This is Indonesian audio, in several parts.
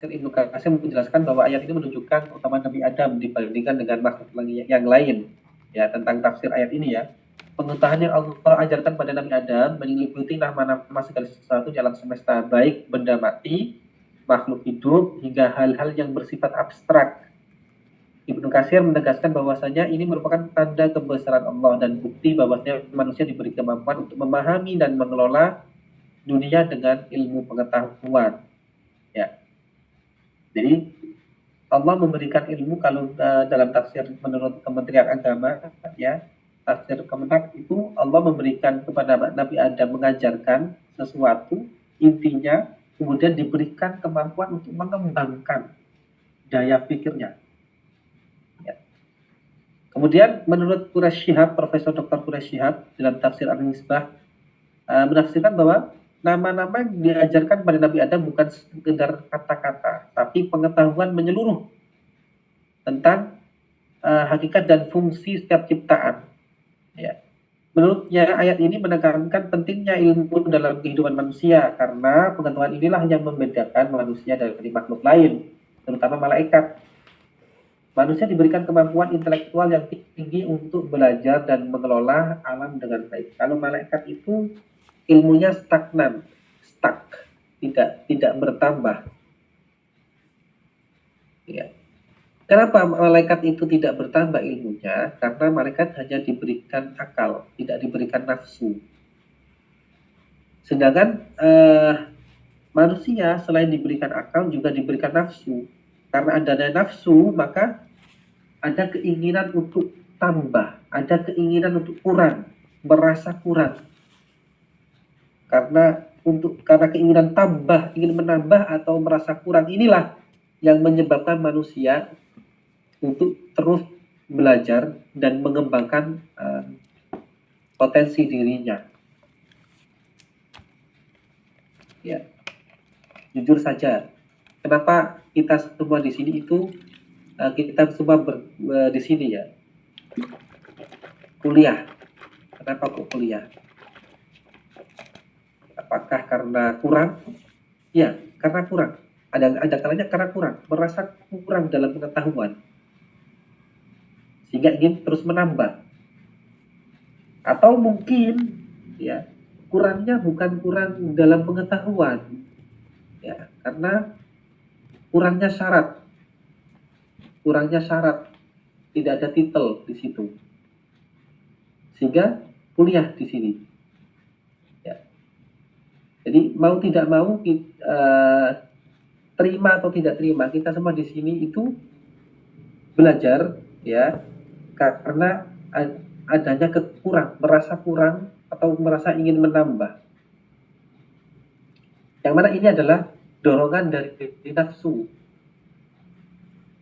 Ibnu Katsir menjelaskan bahwa ayat ini menunjukkan utama Nabi Adam dibandingkan dengan makhluk yang lain. Ya, tentang tafsir ayat ini ya. Pengetahuan yang Allah ajarkan pada Nabi Adam meliputi nama-nama segala sesuatu di alam semesta, baik benda mati, makhluk hidup, hingga hal-hal yang bersifat abstrak. Ibnu Katsir menegaskan bahwasanya ini merupakan tanda kebesaran Allah dan bukti bahwasanya manusia diberi kemampuan untuk memahami dan mengelola dunia dengan ilmu pengetahuan. Ya. Jadi Allah memberikan ilmu kalau dalam tafsir menurut Kementerian Agama ya, tafsir Kemenak itu Allah memberikan kepada Nabi Adam mengajarkan sesuatu, intinya kemudian diberikan kemampuan untuk mengembangkan daya pikirnya. Ya. Kemudian menurut Quraisy Shihab, Profesor Dr. Quraisy Shihab dalam tafsir Al-Misbah menafsirkan bahwa nama-nama yang diajarkan pada Nabi Adam bukan sekedar kata-kata, tapi pengetahuan menyeluruh tentang hakikat dan fungsi setiap ciptaan. Ya. Menurutnya ayat ini menekankan pentingnya ilmu dalam kehidupan manusia karena pengetahuan inilah yang membedakan manusia dari makhluk lain, terutama malaikat. Manusia diberikan kemampuan intelektual yang tinggi untuk belajar dan mengelola alam dengan baik. Kalau malaikat itu ilmunya stagnan, stuck, tidak bertambah. Ya. Kenapa malaikat itu tidak bertambah ilmunya? Karena malaikat hanya diberikan akal, tidak diberikan nafsu. Sedangkan manusia selain diberikan akal juga diberikan nafsu. Karena adanya nafsu, maka ada keinginan untuk tambah, ada keinginan untuk kurang, merasa kurang. Karena keinginan tambah, ingin menambah atau merasa kurang inilah yang menyebabkan manusia untuk terus belajar dan mengembangkan potensi dirinya. Ya, jujur saja, kenapa kita semua di sini itu kita semua di sini ya kuliah? Kenapa kok kuliah? Apakah karena kurang? Ya, karena kurang. Ada kalanya karena kurang, merasa kurang dalam pengetahuan, sehingga ingin terus menambah. Atau mungkin ya kurangnya bukan kurang dalam pengetahuan, ya, karena kurangnya syarat, tidak ada titel di situ, sehingga kuliah di sini. Ya. Jadi mau tidak mau terima atau tidak terima, kita semua di sini itu belajar ya karena adanya merasa kurang atau merasa ingin menambah. Yang mana ini adalah dorongan dari nafsu.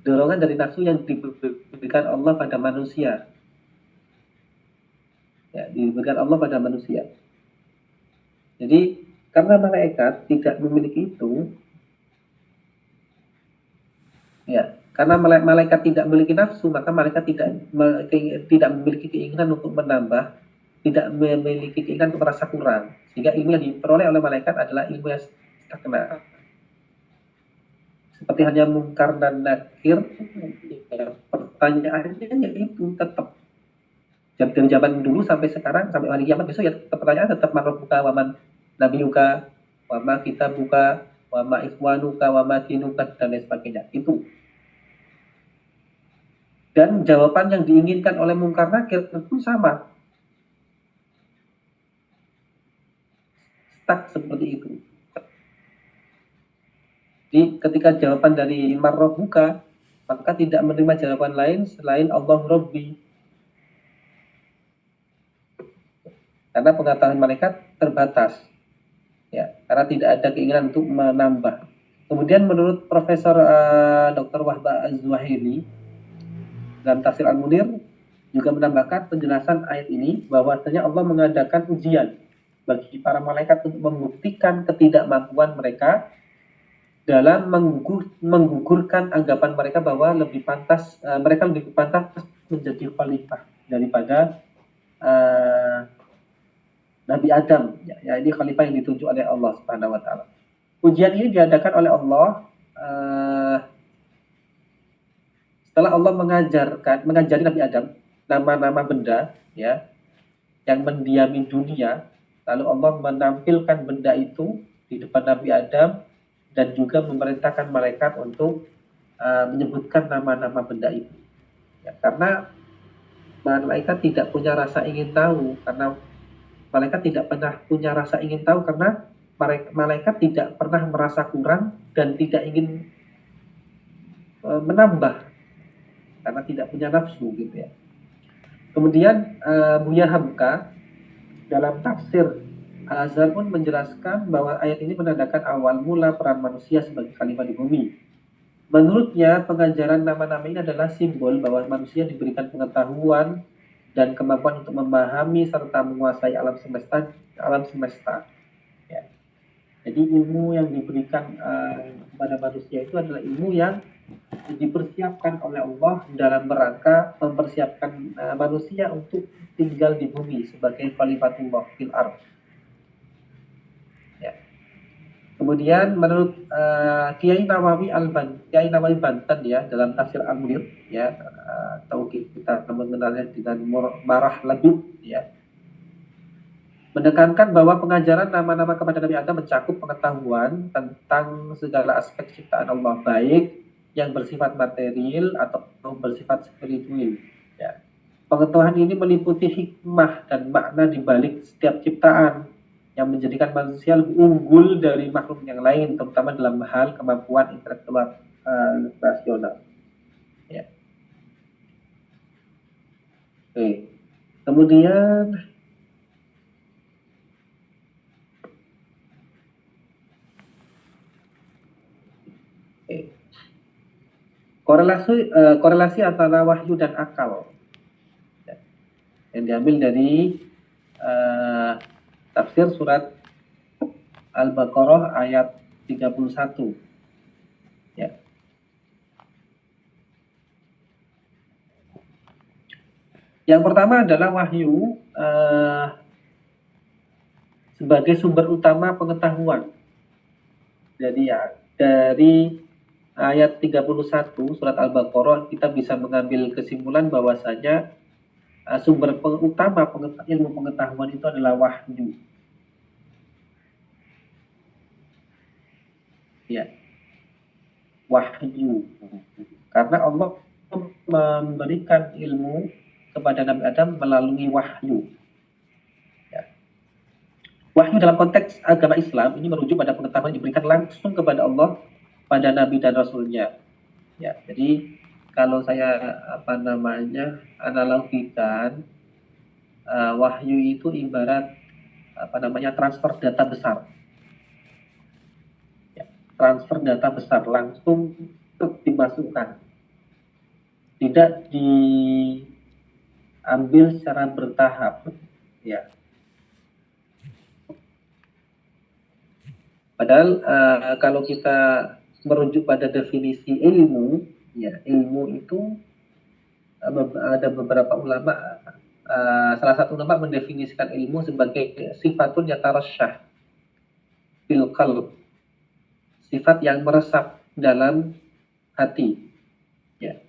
Dorongan dari nafsu yang diberikan Allah pada manusia. Ya, diberikan Allah pada manusia. Jadi karena malaikat tidak memiliki itu, ya, karena malaikat tidak memiliki nafsu, maka malaikat tidak memiliki keinginan untuk menambah, tidak memiliki keinginan untuk merasa kurang. Sehingga ilmu yang diperoleh oleh malaikat adalah ilmu yang stagnan. Seperti hanya mungkar dan nakir, ya, pertanyaannya itu tetap. Dari zaman dulu sampai sekarang, sampai hari kiamat besok ya pertanyaan tetap marbuka waman nabiyuka wama kitabuka wama ikhwanuka wama dinuka dan lain sebagainya. Itu. Dan jawaban yang diinginkan oleh mungkar nakir tentu sama. Stuck seperti itu. Jadi ketika jawaban dari marbuka, maka tidak menerima jawaban lain selain Allah Rabbi. Karena pengetahuan malaikat terbatas. Ya, karena tidak ada keinginan untuk menambah. Kemudian menurut Profesor Dr. Wahbah Az-Zuhaili dalam tafsir Al-Munir juga menambahkan penjelasan ayat ini bahwasanya Allah mengadakan ujian bagi para malaikat untuk membuktikan ketidakmampuan mereka dalam menggugurkan anggapan mereka bahwa mereka lebih pantas menjadi khalifah daripada Nabi Adam. Ya, ini khalifah yang ditunjuk oleh Allah Subhanahu wa taala. Ujian ini diadakan oleh Allah setelah Allah mengajari Nabi Adam nama-nama benda ya yang mendiami dunia, lalu Allah menampilkan benda itu di depan Nabi Adam dan juga memerintahkan malaikat untuk menyebutkan nama-nama benda itu. Ya, karena malaikat tidak punya rasa ingin tahu, karena malaikat tidak pernah punya rasa ingin tahu karena malaikat tidak pernah merasa kurang dan tidak ingin menambah karena tidak punya nafsu gitu ya. Kemudian Buya Hamka dalam tafsir Al-Azhar pun menjelaskan bahwa ayat ini menandakan awal mula peran manusia sebagai khalifah di bumi. Menurutnya, pengajaran nama-nama ini adalah simbol bahwa manusia diberikan pengetahuan dan kemampuan untuk memahami serta menguasai alam semesta. Ya. Jadi ilmu yang diberikan kepada manusia itu adalah ilmu yang dipersiapkan oleh Allah dalam rangka mempersiapkan manusia untuk tinggal di bumi sebagai khalifatullah fil ardh. Ya. Kemudian menurut Kiai Nawawi Banten ya dalam tafsir Al-Munir ya atau kita mengenalnya dengan Marah Labib ya menekankan bahwa pengajaran nama-nama kepada Nabi Adam mencakup pengetahuan tentang segala aspek ciptaan Allah, baik yang bersifat material atau bersifat spiritual. Ya. Pengetahuan ini meliputi hikmah dan makna di balik setiap ciptaan yang menjadikan manusia lebih unggul dari makhluk yang lain, terutama dalam hal kemampuan intelektual rasional. Ya. Oke. Kemudian korelasi antara wahyu dan akal yang diambil dari tafsir surat Al-Baqarah ayat 31 ya. Yang pertama adalah wahyu sebagai sumber utama pengetahuan. Jadi ya dari ayat 31 surat Al-Baqarah kita bisa mengambil kesimpulan bahwasanya sumber utama ilmu pengetahuan itu adalah wahyu. Ya. Wahyu. Karena Allah memberikan ilmu kepada Nabi Adam melalui wahyu. Ya. Wahyu dalam konteks agama Islam ini merujuk pada pengetahuan yang diberikan langsung kepada Allah pada Nabi dan Rasulnya. Ya, jadi kalau saya analogikan wahyu itu ibarat transfer data besar. Ya, transfer data besar langsung dimasukkan, tidak diambil secara bertahap. Ya. Padahal kalau kita merujuk pada definisi ilmu, ya ilmu itu ada beberapa ulama, salah satu ulama mendefinisikan ilmu sebagai sifatun yatarasyah fil qalb, sifat yang meresap dalam hati. Ya,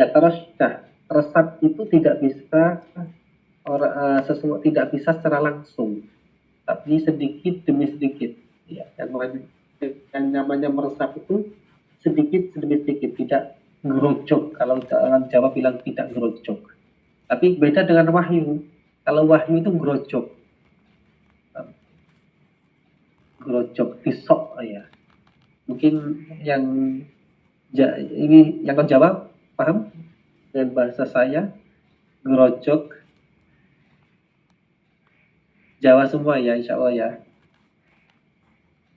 yatarasyah, resap itu tidak bisa tidak bisa secara langsung, tapi sedikit demi sedikit. Ya, yang namanya meresap itu sedikit demi sedikit, tidak ngerocok. Kalau orang Jawa bilang tidak ngerocok. Tapi beda dengan wahyu. Kalau wahyu itu ngerocok, pisok ya. Mungkin yang ini yang orang Jawa paham dengan bahasa saya, ngerocok. Jawa semua ya, insya Allah ya.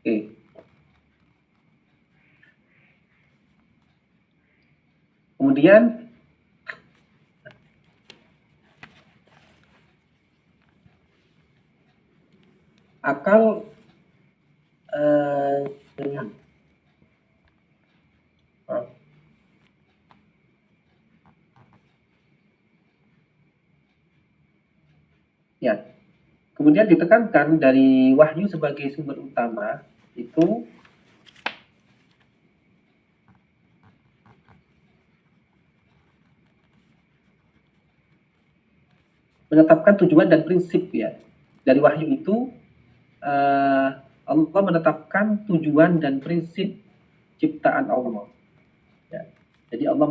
Oke. Kemudian akal ya. Kemudian ditekankan dari wahyu sebagai sumber utama itu menetapkan tujuan dan prinsip ya. Dari wahyu itu Allah menetapkan tujuan dan prinsip ciptaan Allah. Ya. Jadi Allah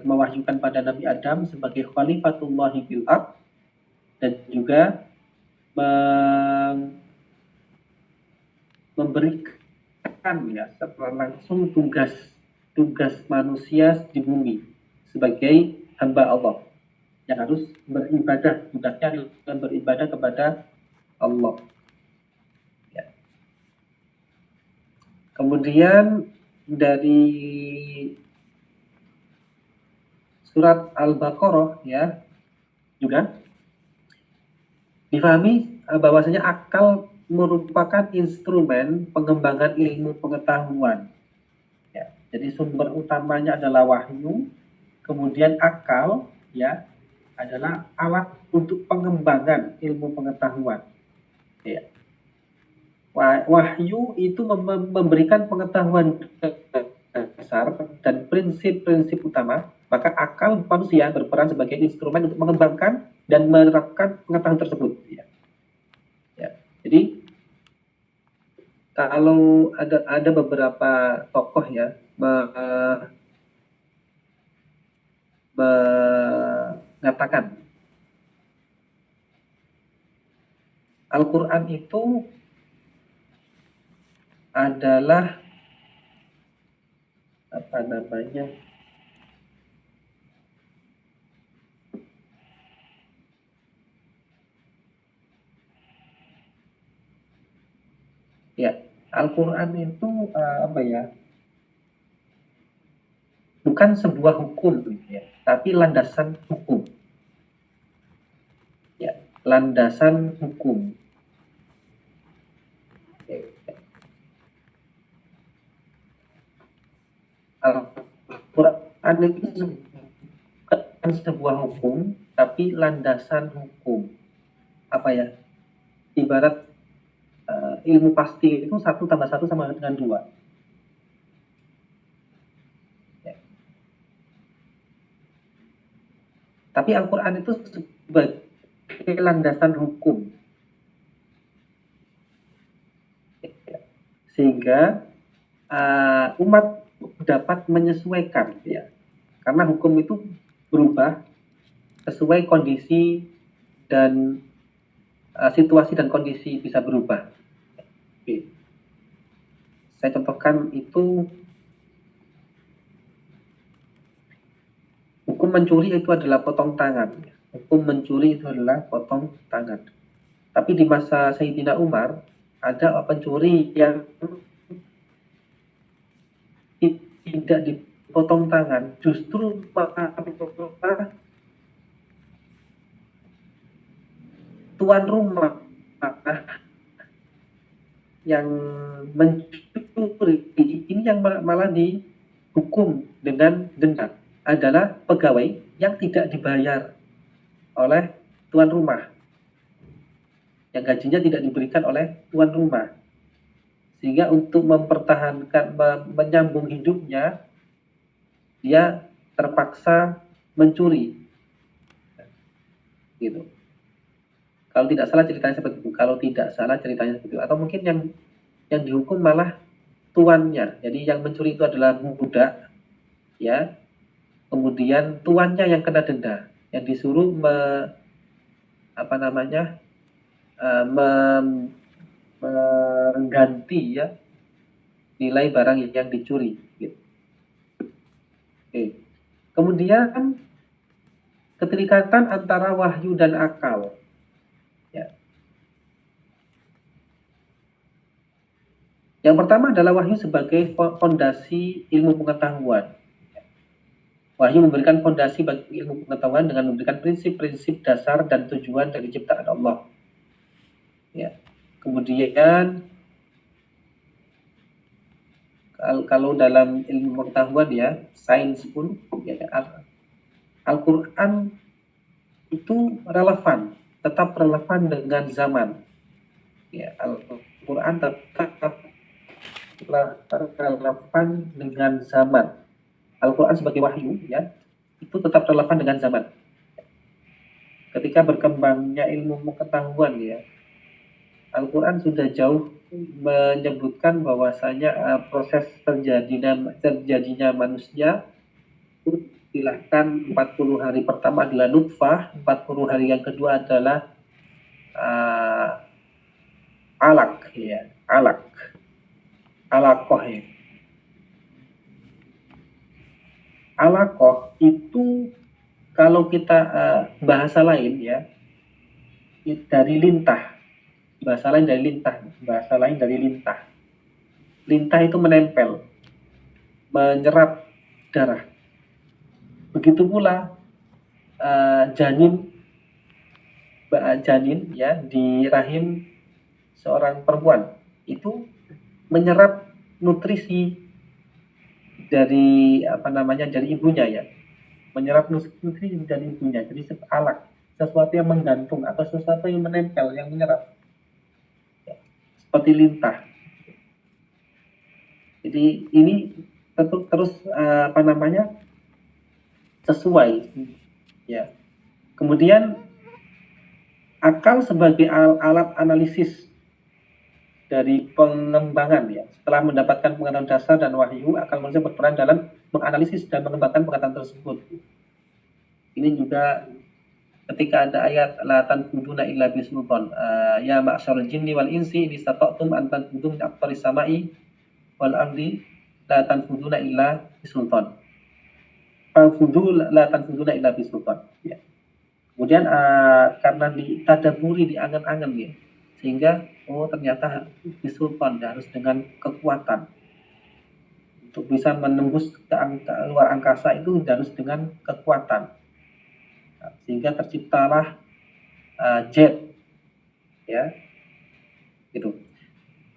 mewahyukan pada Nabi Adam sebagai khalifatullahi fil ard dan juga memberikan ya secara langsung tugas manusia di bumi sebagai hamba Allah yang harus beribadah, tugasnya adalah beribadah kepada Allah. Ya. Kemudian dari surat Al-Baqarah ya juga difahami bahwasanya akal merupakan instrumen pengembangan ilmu pengetahuan. Ya, jadi sumber utamanya adalah wahyu, kemudian akal ya adalah alat untuk pengembangan ilmu pengetahuan. Ya. Wahyu itu memberikan pengetahuan dasar dan prinsip-prinsip utama, maka akal manusia berperan sebagai instrumen untuk mengembangkan dan menerapkan pengetahuan tersebut. Ya. Ya. Jadi kalau ada beberapa tokoh ya mengatakan Al-Quran itu adalah apa namanya ya Al-Quran itu apa ya bukan sebuah hukum ya tapi landasan hukum ya landasan hukum ya. Al-Quran itu bukan sebuah hukum tapi landasan hukum apa ya ibarat ilmu pasti itu 1 tambah 1 sama dengan 2 ya. Tapi Al-Quran itu sebagai landasan hukum ya. Sehingga umat dapat menyesuaikan ya karena hukum itu berubah sesuai kondisi dan situasi dan kondisi bisa berubah. Oke. Saya contohkan itu hukum mencuri itu adalah potong tangan. Hukum mencuri itu adalah potong tangan. Tapi di masa Sayyidina Umar ada pencuri yang tidak dipotong tangan, justru tuan rumah yang mencuri ini yang malah dihukum dengan denda adalah pegawai yang tidak dibayar oleh tuan rumah, yang gajinya tidak diberikan oleh tuan rumah, sehingga untuk mempertahankan menyambung hidupnya dia terpaksa mencuri gitu. Kalau tidak salah ceritanya seperti itu. Atau mungkin yang dihukum malah tuannya. Jadi yang mencuri itu adalah budak, ya. Kemudian tuannya yang kena denda, yang disuruh mengganti ya nilai barang yang dicuri. Gitu. Oke. Kemudian keterikatan antara wahyu dan akal. Ya. Yang pertama adalah wahyu sebagai fondasi ilmu pengetahuan. Wahyu memberikan fondasi bagi ilmu pengetahuan dengan memberikan prinsip-prinsip dasar dan tujuan dari ciptaan Allah. Ya. Kemudian kalau dalam ilmu pengetahuan ya, sains pun ya, Al-Quran itu relevan, tetap relevan dengan zaman. Ya, Al-Quran tetap relevan dengan zaman. Al-Quran sebagai wahyu ya itu tetap relevan dengan zaman ketika berkembangnya ilmu pengetahuan ya, Al-Quran sudah jauh menyebutkan bahwasanya proses terjadinya manusia itu silahkan 40 hari pertama adalah nutfah, 40 hari yang kedua adalah alaq ya, alaqoh ya. Alaqoh itu kalau kita bahasa lain ya, dari lintah, bahasa lain dari lintah. Lintah itu menempel, menyerap darah. Begitu pula janin ya di rahim seorang perempuan itu menyerap nutrisi dari dari ibunya ya, menyerap nutrisi dari ibunya. Jadi alaq, sesuatu yang menggantung atau sesuatu yang menempel, yang menyerap ya, seperti lintah. Jadi ini terus sesuai ya. Kemudian akal sebagai alat analisis dari pengembangan ya. Setelah mendapatkan pengetahuan dasar dan wahyu, akal manusia berperan dalam menganalisis dan mengembangkan pengetahuan tersebut. Ini juga ketika ada ayat la tanfuduna illa bisultan, ya ma'syarul jinni wal insi in istata'tum an tanfudu min aqtaris sama'i wal ardi la tanfuduna illa bisultan. Fanfudu la tanfuduna illa bisultan. Ya. Kemudian karena ditadaburi, diangan-angan ya, sehingga ternyata bisultan harus dengan kekuatan. Untuk bisa menembus ke luar angkasa itu harus dengan kekuatan. Nah, sehingga terciptalah jet ya. Gitu.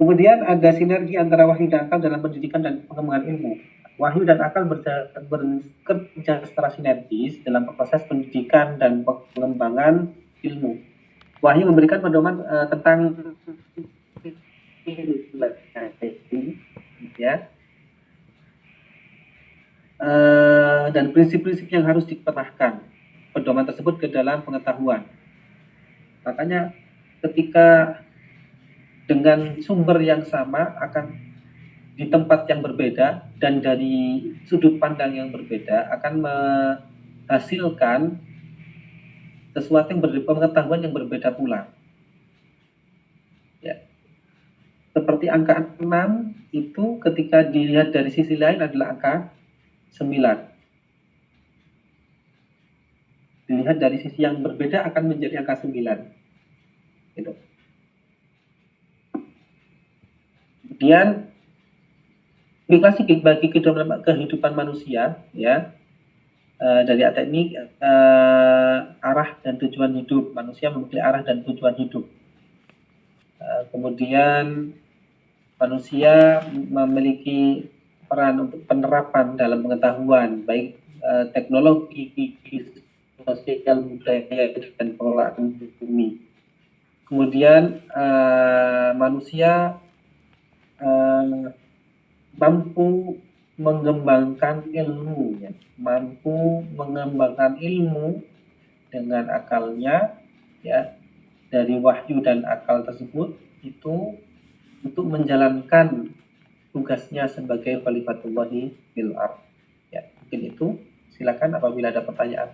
Kemudian ada sinergi antara wahyu dan akal dalam pendidikan dan pengembangan ilmu. Wahyu dan akal bekerja secara sinergis dalam proses pendidikan dan pengembangan ilmu. Wahyu memberikan pedoman tentang ya, dan prinsip-prinsip yang harus dipetahkan pedoman tersebut ke dalam pengetahuan. Makanya ketika dengan sumber yang sama akan di tempat yang berbeda dan dari sudut pandang yang berbeda akan menghasilkan sesuatu yang pengetahuan yang berbeda pula. Ya. Seperti angka 6 itu ketika dilihat dari sisi lain adalah angka 9. Dilihat dari sisi yang berbeda akan menjadi angka 9. Gitu. Kemudian aplikasi bagi kehidupan manusia ya, dari ayat ini arah dan tujuan hidup. Manusia memiliki arah dan tujuan hidup. Kemudian manusia memiliki peran untuk penerapan dalam pengetahuan, baik teknologi, sosial, budaya, dan pengelolaan bumi. Kemudian manusia mampu mengembangkan ilmu, ya. Mampu mengembangkan ilmu dengan akalnya, ya, dari wahyu dan akal tersebut itu untuk menjalankan tugasnya sebagai khalifatullahi fil ardh. Ya, mungkin itu. Silakan apabila ada pertanyaan.